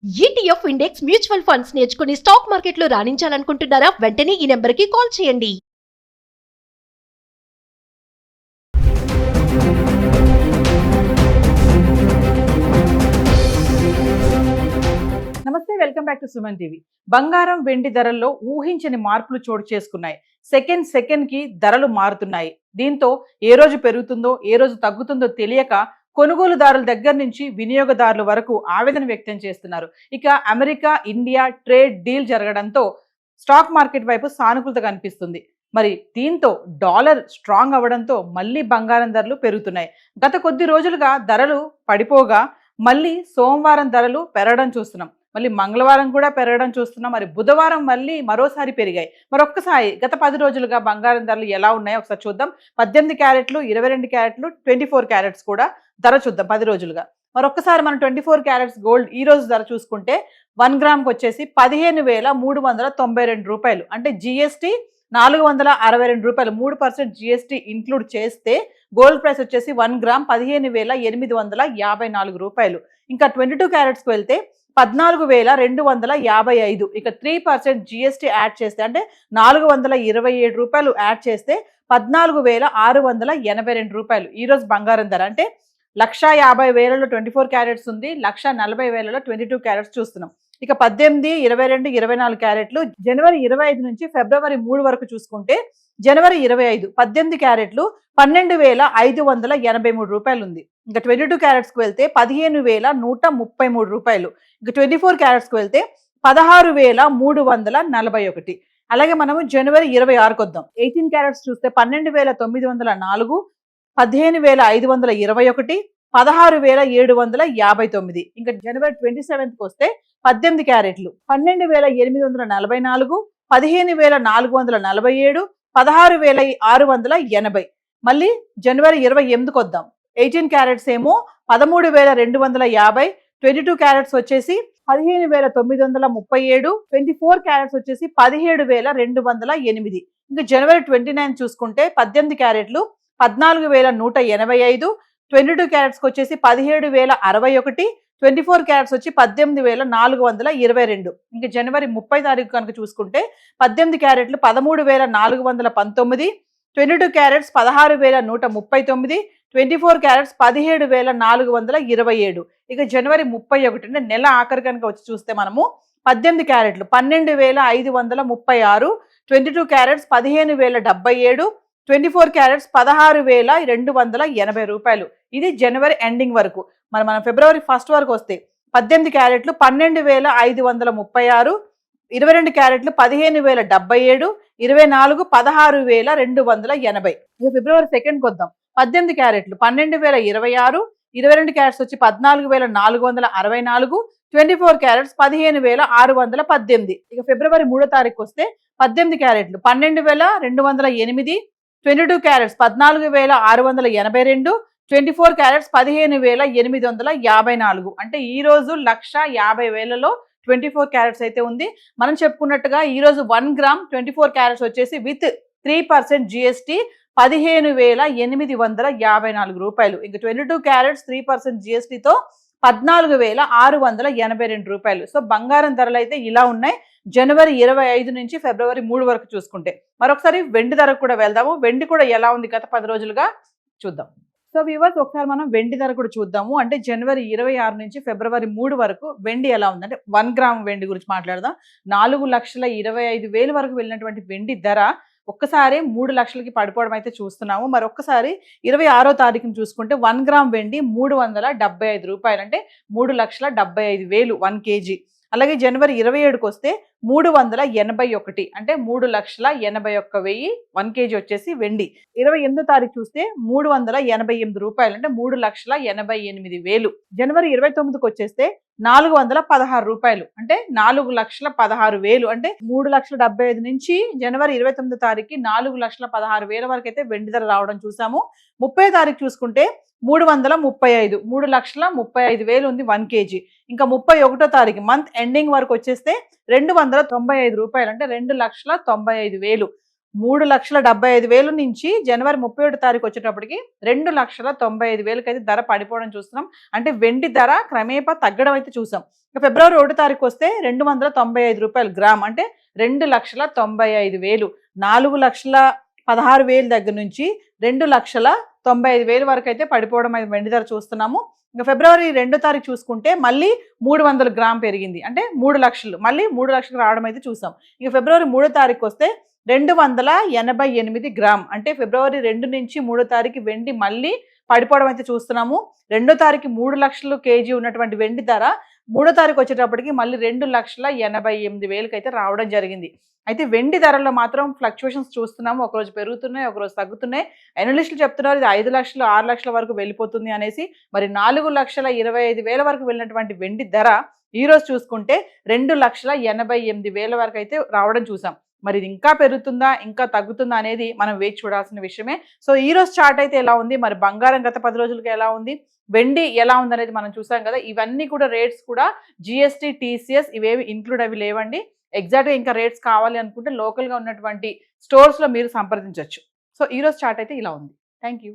ETF index mutual funds నేర్చుకుని stock మార్కెట్లో రాణించాలనుకుంటున్నారా? వెంటనే ఈ నెంబర్కి కాల్ చేయండి. నమస్తే, welcome back to Suman TV. బంగారం వెండి ధరల్లో ఊహించని మార్పులు చోటు చేసుకున్నాయి. సెకండ్ కి ధరలు మారుతున్నాయి. దీంతో ఏ రోజు పెరుగుతుందో ఏ రోజు తగ్గుతుందో తెలియక కొనుగోలుదారుల దగ్గర నుంచి వినియోగదారుల వరకు ఆవేదన వ్యక్తం చేస్తున్నారు. ఇక అమెరికా ఇండియా ట్రేడ్ డీల్ జరగడంతో స్టాక్ మార్కెట్ వైపు సానుకూలత కనిపిస్తుంది. మరి దీంతో డాలర్ స్ట్రాంగ్ అవ్వడంతో మళ్ళీ బంగారం ధరలు పెరుగుతున్నాయి. గత కొద్ది రోజులుగా ధరలు పడిపోగా మళ్ళీ సోమవారం ధరలు పెరగడం చూస్తున్నాం. మళ్ళీ మంగళవారం కూడా పెరగడం చూస్తున్నాం. మరి బుధవారం మళ్ళీ మరోసారి పెరిగాయి. మరొక్కసారి గత 10 రోజులుగా బంగారం ధరలు ఎలా ఉన్నాయో ఒకసారి చూద్దాం. 18 క్యారెట్లు, 22 క్యారెట్లు, 24 క్యారెట్స్ కూడా ధర చూద్దాం 10 రోజులుగా. మరొక్కసారి మనం 24 క్యారెట్స్ గోల్డ్ ఈ రోజు ధర చూసుకుంటే 1 గ్రామ్కి వచ్చేసి 15,392 రూపాయలు. అంటే జిఎస్టీ 462 రూపాయలు. 3% జిఎస్టీ ఇంక్లూడ్ చేస్తే గోల్డ్ ప్రైస్ వచ్చేసి 1 గ్రామ్ 15,854 రూపాయలు. ఇంకా 22 క్యారెట్స్కి వెళ్తే 14,255. ఇక 3% జిఎస్టీ యాడ్ చేస్తే అంటే 427 రూపాయలు యాడ్ చేస్తే 14,682 రూపాయలు ఈరోజు బంగారం ధర. అంటే 1,50,000లో 24 క్యారెట్స్ ఉంది, 1,40,000లో 22 క్యారెట్స్ చూస్తున్నాం. ఇక 18, 22, 24 క్యారెట్లు జనవరి 25 నుంచి ఫిబ్రవరి 3 వరకు చూసుకుంటే జనవరి 25 18 క్యారెట్లు 12,583 రూపాయలు ఉంది. ఇంకా 22 క్యారెట్స్కి వెళ్తే 15,133 రూపాయలు. ఇంకా 24 క్యారెట్స్కి వెళ్తే 16,341. అలాగే మనము జనవరి 26కి వద్దాం. 18 క్యారెట్స్ చూస్తే 12,904, 15,521, 16,759. ఇంకా జనవరి 27కి వస్తే 18 క్యారెట్లు 12,844, 15,447, 16,680. మళ్ళీ జనవరి 28కి వద్దాం. 18 క్యారెట్స్ ఏమో 13,250, 22 క్యారెట్స్ వచ్చేసి 15,937, 24 క్యారెట్స్ వచ్చేసి 17,208. ఇంకా జనవరి 29 చూసుకుంటే 18 క్యారెట్లు 14,185, 22 క్యారెట్స్కి వచ్చేసి 17,061, 24 క్యారెట్స్ వచ్చి 18,422. ఇంకా జనవరి 30 తారీఖు కనుక చూసుకుంటే 18 క్యారెట్లు 13,419, 22 క్యారెట్స్ 16,139, 24 క్యారెట్స్ 17,427. ఇక జనవరి 31 అంటే నెల ఆఖరి కనుక వచ్చి చూస్తే మనము 18 క్యారెట్లు 12,536, 22 క్యారెట్స్ 15,077, 24 క్యారెట్స్ 16,280 రూపాయలు. ఇది జనవరి ఎండింగ్ వరకు. మనం ఫిబ్రవరి 1 వరకు వస్తే 18 క్యారెట్లు 12,536, 22 క్యారెట్లు 15,077, 24 16,280. ఇక ఫిబ్రవరి 2కి వద్దాం. 18 క్యారెట్లు 12,026, 22 క్యారెట్స్ వచ్చి 14,464, 24 క్యారెట్స్ 15,618. ఇక ఫిబ్రవరి 3 తారీఖు వస్తే 18 క్యారెట్లు 12,208, 22 క్యారెట్స్ 14,682, 24 క్యారెట్స్ 15,854. అంటే ఈ రోజు 1,50,000లో 24 క్యారెట్స్ అయితే ఉంది. మనం చెప్పుకున్నట్టుగా ఈ రోజు 1 గ్రామ్ 24 క్యారెట్స్ వచ్చేసి విత్ 3% జిఎస్టీ 15,854 రూపాయలు. ఇంకా 22 క్యారెట్స్ 3% జిఎస్టీతో 14,682 రూపాయలు. సో బంగారం ధరలు అయితే ఇలా ఉన్నాయి జనవరి 25 నుంచి ఫిబ్రవరి 3 వరకు చూసుకుంటే. మరొకసారి వెండి ధరకు కూడా వెళ్దాము. వెండి కూడా ఎలా ఉంది గత 10 రోజులుగా చూద్దాం. సో వ్యూవర్స్, ఒకసారి మనం వెండి ధర కూడా చూద్దాము. అంటే జనవరి 26 నుంచి ఫిబ్రవరి 3 వరకు వెండి ఎలా ఉంది అంటే 1 గ్రామ్ వెండి గురించి మాట్లాడదాం. 4,25,000 వరకు వెళ్ళినటువంటి వెండి ధర ఒక్కసారి 3 లక్షలకి పడిపోవడం అయితే చూస్తున్నాము. మరి ఒక్కసారి 26వ తారీఖుని చూసుకుంటే 1 గ్రామ్ వెండి 375 రూపాయలు. అంటే 3,75,000 1 కేజీ. అలాగే జనవరి 27కి వస్తే 381, అంటే 3,81,000 1 కేజీ వచ్చేసి వెండి. 28వ తారీఖు చూస్తే 388 రూపాయలు. అంటే 3,88,000. జనవరి 29కి వచ్చేస్తే 416 రూపాయలు. అంటే 4,16,000. అంటే 3,75,000 నుంచి జనవరి 29వ తారీఖుకి 4,16,000 వరకు అయితే వెండి ధర రావడం చూసాము. 30వ తారీఖు చూసుకుంటే 335, 3,35,000 ఉంది 1 కేజీ. ఇంకా 31వ తారీఖు మంత్ ఎండింగ్ వరకు వచ్చేస్తే 295 రూపాయలు. అంటే 2,95,000. 3,75,000 నుంచి జనవరి 31 తారీఖు వచ్చేటప్పటికి 2,95,000 అయితే ధర పడిపోవడం చూస్తున్నాం. అంటే వెండి ధర క్రమేపా తగ్గడం అయితే చూసాం. ఫిబ్రవరి 1 తారీఖు వస్తే ₹295 గ్రామ్, అంటే 2,95,000, 4,16,000 దగ్గర నుంచి 2,95,000 వరకు అయితే పడిపోవడం అయితే వెండి ధర చూస్తున్నాము. ఇంకా ఫిబ్రవరి 2 తారీఖు చూసుకుంటే మళ్ళీ 300 గ్రామ్ పెరిగింది, అంటే 3 లక్షలు, మళ్ళీ 3 లక్షలు రావడం అయితే చూసాం. ఇక ఫిబ్రవరి 3 తారీఖు వస్తే 288 గ్రామ్, అంటే ఫిబ్రవరి 2 నుంచి 3 తారీఖు వెండి మళ్ళీ పడిపోవడం అయితే చూస్తున్నాము. 2 తారీఖు 3 లక్షలు కేజీ ఉన్నటువంటి వెండి ధర 3 తారీఖు వచ్చేటప్పటికి మళ్ళీ 2,88,000 అయితే రావడం జరిగింది. అయితే వెండి ధరల్లో మాత్రం ఫ్లక్చువేషన్స్ చూస్తున్నాము. ఒకరోజు పెరుగుతున్నాయి, ఒకరోజు తగ్గుతున్నాయి. అనలిస్టులు చెప్తున్నారు ఇది 5 లక్షలు 6 లక్షల వరకు వెళ్ళిపోతుంది అనేసి. మరి 4,25,000 వరకు వెళ్ళినటువంటి వెండి ధర ఈ రోజు చూసుకుంటే 2,88,000 వరకు అయితే రావడం చూసాం. మరి ఇది ఇంకా పెరుగుతుందా ఇంకా తగ్గుతుందా అనేది మనం వేచి చూడాల్సిన విషయమే. సో ఈ రోజు చార్ట్ అయితే ఎలా ఉంది, మరి బంగారం గత 10 రోజులుగా ఎలా ఉంది, వెండి ఎలా ఉంది అనేది మనం చూసాం కదా. ఇవన్నీ కూడా రేట్స్ కూడా GST, TCS ఇవేవి ఇంక్లూడ్ అవి లేవండి. ఎగ్జాక్ట్గా ఇంకా రేట్స్ కావాలి అనుకుంటే లోకల్గా ఉన్నటువంటి స్టోర్స్లో మీరు సంప్రదించవచ్చు. సో ఈ రోజు చార్ట్ అయితే ఇలా ఉంది. Thank you.